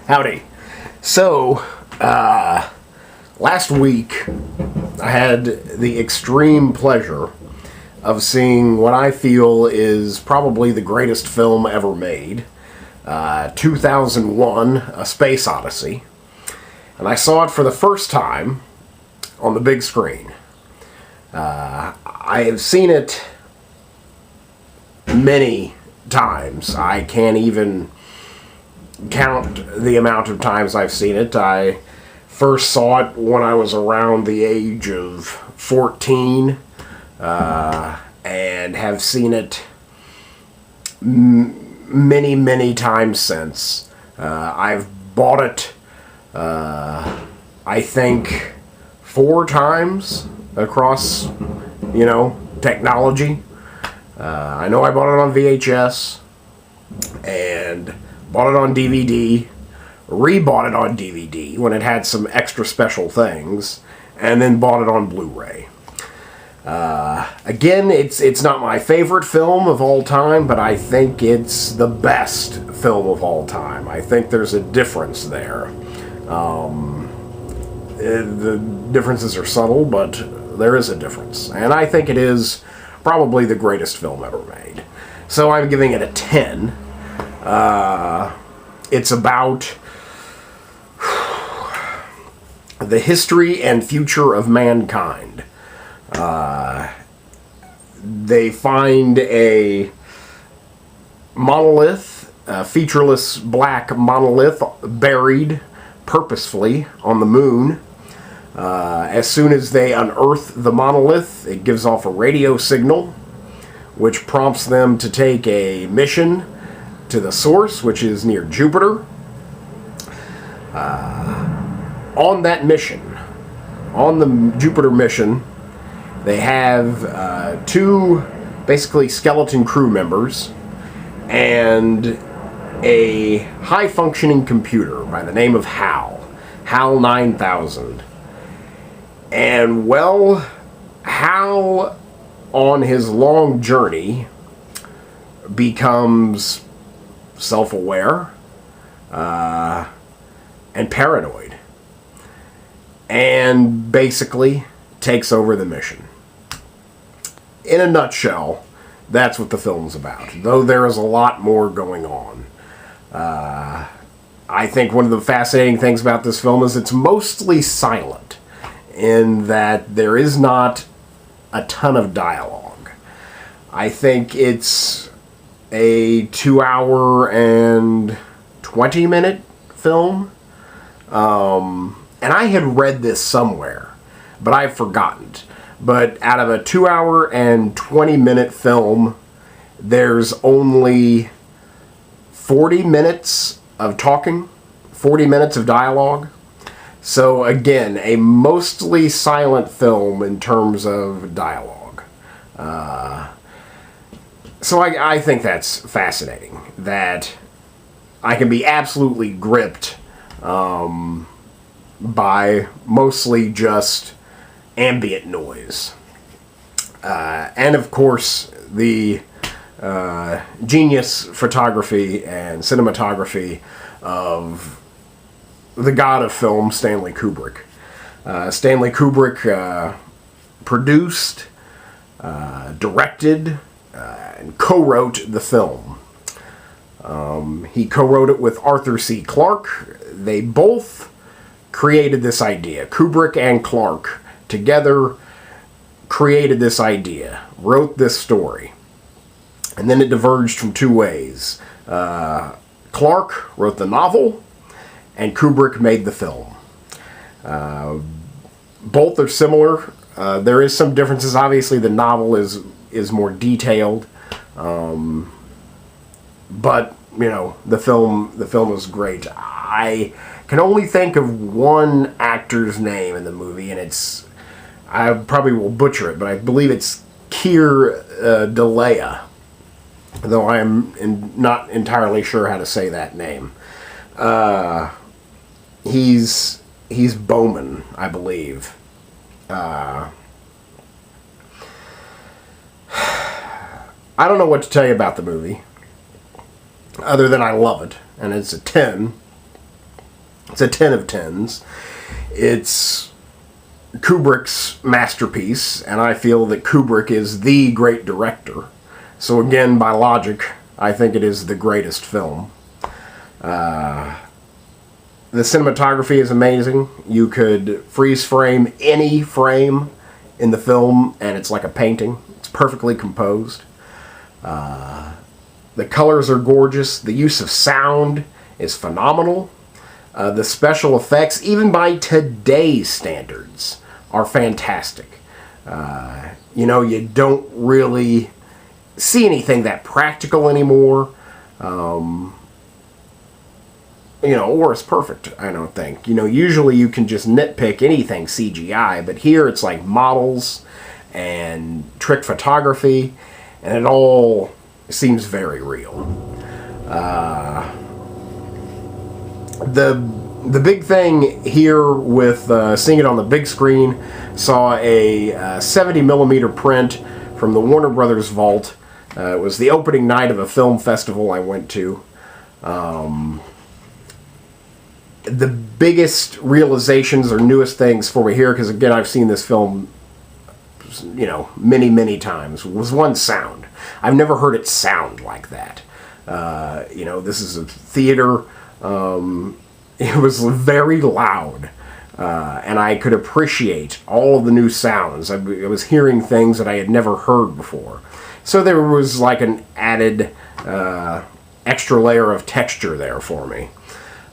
Howdy. So, last week I had the extreme pleasure of seeing what I feel is probably the greatest film ever made, 2001, A Space Odyssey. And I saw it for the first time on the big screen. I have seen it many times. I can't even count the amount of times I've seen it. I first saw it when I was around the age of 14, and have seen it many times since. I've bought it, I think, 4 times across, technology. I know I bought it on VHS, and bought it on DVD, rebought it on DVD when it had some extra special things, and then bought it on Blu-ray. Again, it's not my favorite film of all time, but I think it's the best film of all time. I think there's a difference there. The differences are subtle, but there is a difference. And I think it is probably the greatest film ever made. So I'm giving it a 10. It's about the history and future of mankind. They find a monolith, a featureless black monolith, buried purposefully on the moon. As soon as they unearth the monolith, it gives off a radio signal, which prompts them to take a mission to the source, which is near Jupiter. On that mission, on the Jupiter mission, they have 2 basically skeleton crew members and a high-functioning computer by the name of HAL 9000. And, well, Hal, on his long journey, becomes self-aware and paranoid, and basically takes over the mission. In a nutshell, that's what the film's about, though there is a lot more going on. I think one of the fascinating things about this film is it's mostly silent, in that there is not a ton of dialogue. I think it's a 2-hour and 20-minute film. And I had read this somewhere, but I've forgotten it. But out of a 2-hour and 20-minute film, there's only 40 minutes of talking, 40 minutes of dialogue. So again, a mostly silent film in terms of dialogue. So I think that's fascinating, that I can be absolutely gripped by mostly just ambient noise. And of course, the genius photography and cinematography of the god of film, Stanley Kubrick. Stanley Kubrick produced, directed, and co-wrote the film. He co-wrote it with Arthur C. Clarke. They both created this idea. Kubrick and Clarke together created this idea, wrote this story. And then it diverged from 2 ways. Clarke wrote the novel, and Kubrick made the film. Both are similar. There is some differences. Obviously, the novel is more detailed, but the film is great. I can only think of one actor's name in the movie, and I probably will butcher it, but I believe it's Keir Dullea, though I am not entirely sure how to say that name. He's Bowman, I believe. I don't know what to tell you about the movie, other than I love it, and it's a 10. It's a 10 of 10s. It's Kubrick's masterpiece, and I feel that Kubrick is the great director. So again, by logic, I think it is the greatest film. The cinematography is amazing. You could freeze frame any frame in the film, and it's like a painting. It's perfectly composed. The colors are gorgeous. The use of sound is phenomenal. The special effects, even by today's standards, are fantastic. You know, you don't really see anything that practical anymore. You know, or it's perfect, I don't think. You know, usually you can just nitpick anything CGI, but here it's like models and trick photography, and it all seems very real. The big thing here with seeing it on the big screen, saw a 70 millimeter print from the Warner Brothers vault. It was the opening night of a film festival I went to. The biggest realizations or newest things for me here, because again, I've seen this film, you know, many, many times, was one, sound. I've never heard it sound like that. You know, this is a theater. It was very loud, and I could appreciate all of the new sounds. I was hearing things that I had never heard before. So there was like an added extra layer of texture there for me.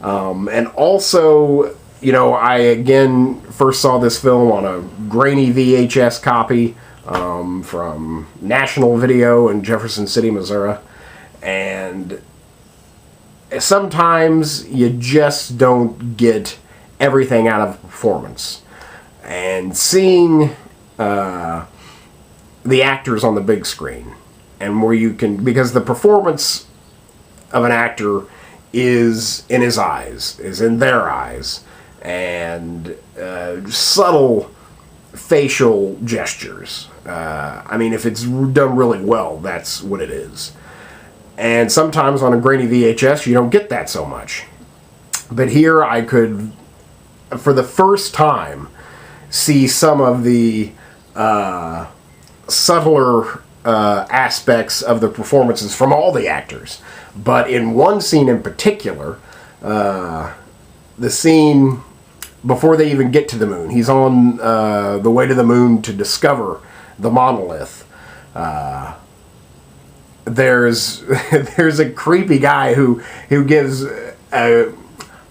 And also, you know, I again first saw this film on a grainy VHS copy from National Video in Jefferson City, Missouri. And sometimes you just don't get everything out of a performance. And seeing the actors on the big screen, and where you can, because the performance of an actor is in his eyes, is in their eyes, and subtle facial gestures. I mean, if it's done really well, that's what it is. And sometimes on a grainy VHS, you don't get that so much. But here I could, for the first time, see some of the subtler aspects of the performances from all the actors. But in one scene in particular, the scene before they even get to the moon, he's on the way to the moon to discover the monolith. There's a creepy guy who gives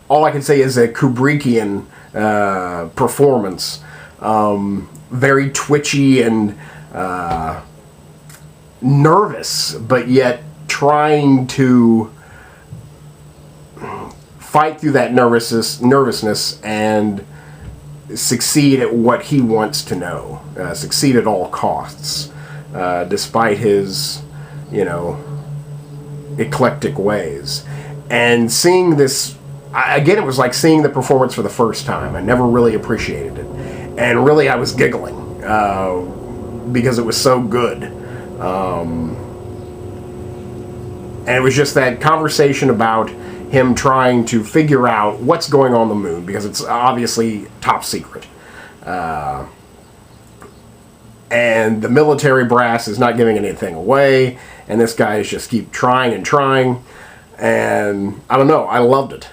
all I can say is a Kubrickian performance, very twitchy and nervous, but yet trying to fight through that nervousness and succeed at what he wants to know, succeed at all costs, despite his, you know, eclectic ways. And seeing this, again, it was like seeing the performance for the first time. I never really appreciated it. And really I was giggling because it was so good. And it was just that conversation about him trying to figure out what's going on the moon, because it's obviously top secret. And the military brass is not giving anything away, and this guy is just keep trying and trying, and I don't know, I loved it.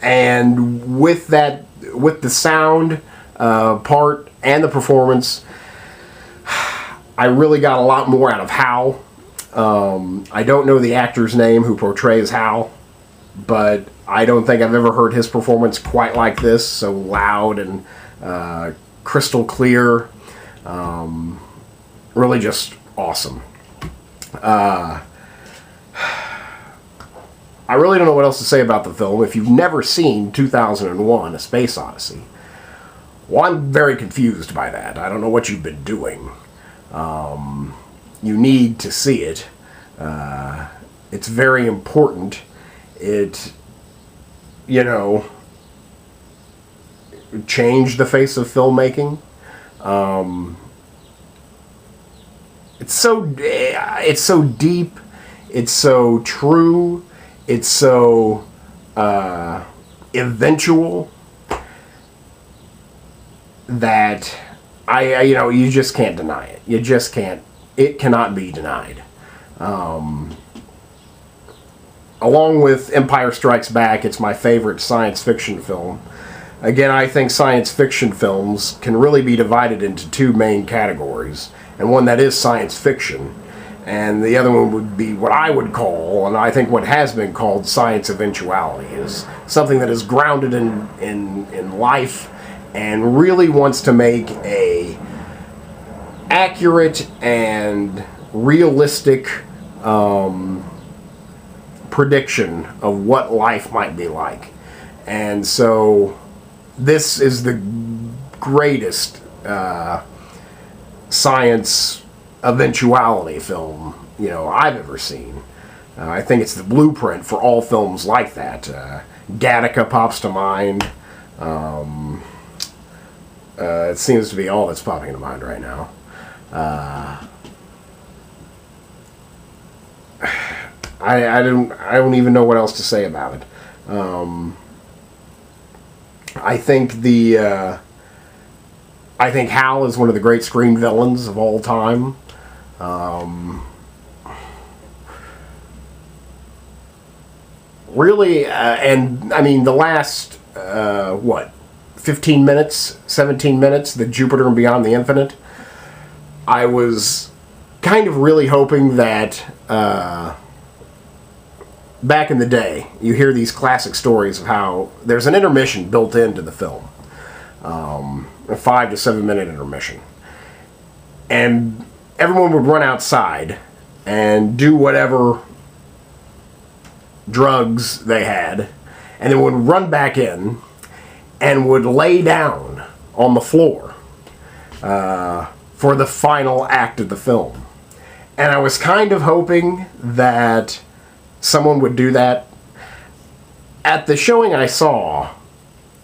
And with that, with the sound part and the performance, I really got a lot more out of Hal. I don't know the actor's name who portrays Hal, but I don't think I've ever heard his performance quite like this, so loud and crystal clear. Really just awesome. I really don't know what else to say about the film. If you've never seen 2001: A Space Odyssey, well, I'm very confused by that. I don't know what you've been doing. You need to see it. It's very important. It, you know, changed the face of filmmaking. It's so deep. It's so true. It's so eventual that you just can't deny it. You just can't. It cannot be denied. Along with Empire Strikes Back, it's my favorite science fiction film. Again, I think science fiction films can really be divided into two main categories, and one that is science fiction, and the other one would be what I would call, and I think what has been called, science eventuality, is something that is grounded in life and really wants to make a accurate and realistic prediction of what life might be like. And so this is the greatest science eventuality film I've ever seen. I think it's the blueprint for all films like that. Gattaca pops to mind. It seems to be all that's popping to mind right now. I don't even know what else to say about it. I think Hal is one of the great screen villains of all time. Really, and I mean the last 15 minutes, 17 minutes, the Jupiter and Beyond the Infinite, I was kind of really hoping that back in the day, you hear these classic stories of how there's an intermission built into the film, a 5 to 7 minute intermission, and everyone would run outside and do whatever drugs they had, and then would run back in and would lay down on the floor for the final act of the film. And I was kind of hoping that someone would do that. At the showing I saw,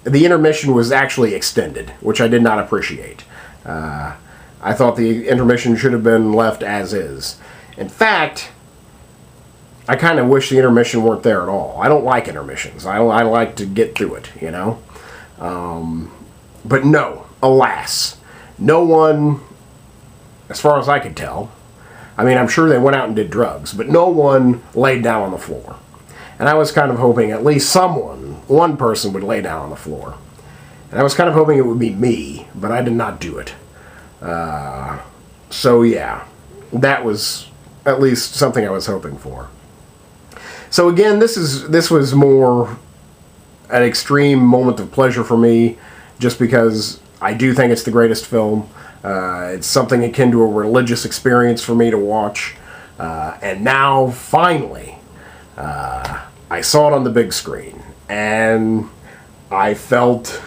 the intermission was actually extended, which I did not appreciate. I thought the intermission should have been left as is. In fact, I kind of wish the intermission weren't there at all. I don't like intermissions. I like to get through it, But no, alas, no one, as far as I could tell, I mean, I'm sure they went out and did drugs, but no one laid down on the floor. And I was kind of hoping at least one person would lay down on the floor. And I was kind of hoping it would be me, but I did not do it. So yeah, that was at least something I was hoping for. So again, this was more an extreme moment of pleasure for me, just because I do think it's the greatest film. It's something akin to a religious experience for me to watch. And now, finally, I saw it on the big screen. And I felt,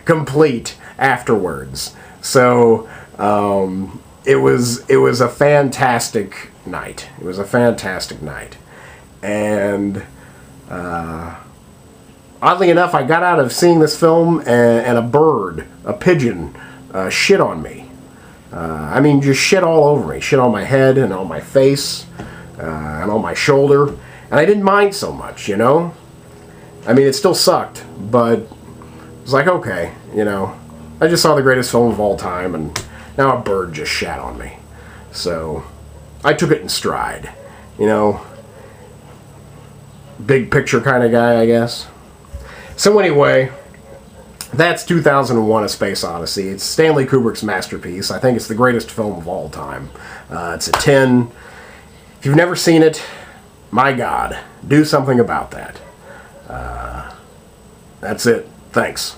complete afterwards. So, it was a fantastic night. It was a fantastic night. And, oddly enough, I got out of seeing this film and a pigeon, shit on me. I mean, just shit all over me. Shit on my head and on my face and on my shoulder. And I didn't mind so much, I mean, it still sucked, but it was like, okay, I just saw the greatest film of all time, and now a bird just shat on me. So I took it in stride, big picture kind of guy, I guess. So anyway, that's 2001: A Space Odyssey. It's Stanley Kubrick's masterpiece. I think it's the greatest film of all time. It's a 10. If you've never seen it, my God, do something about that. That's it. Thanks.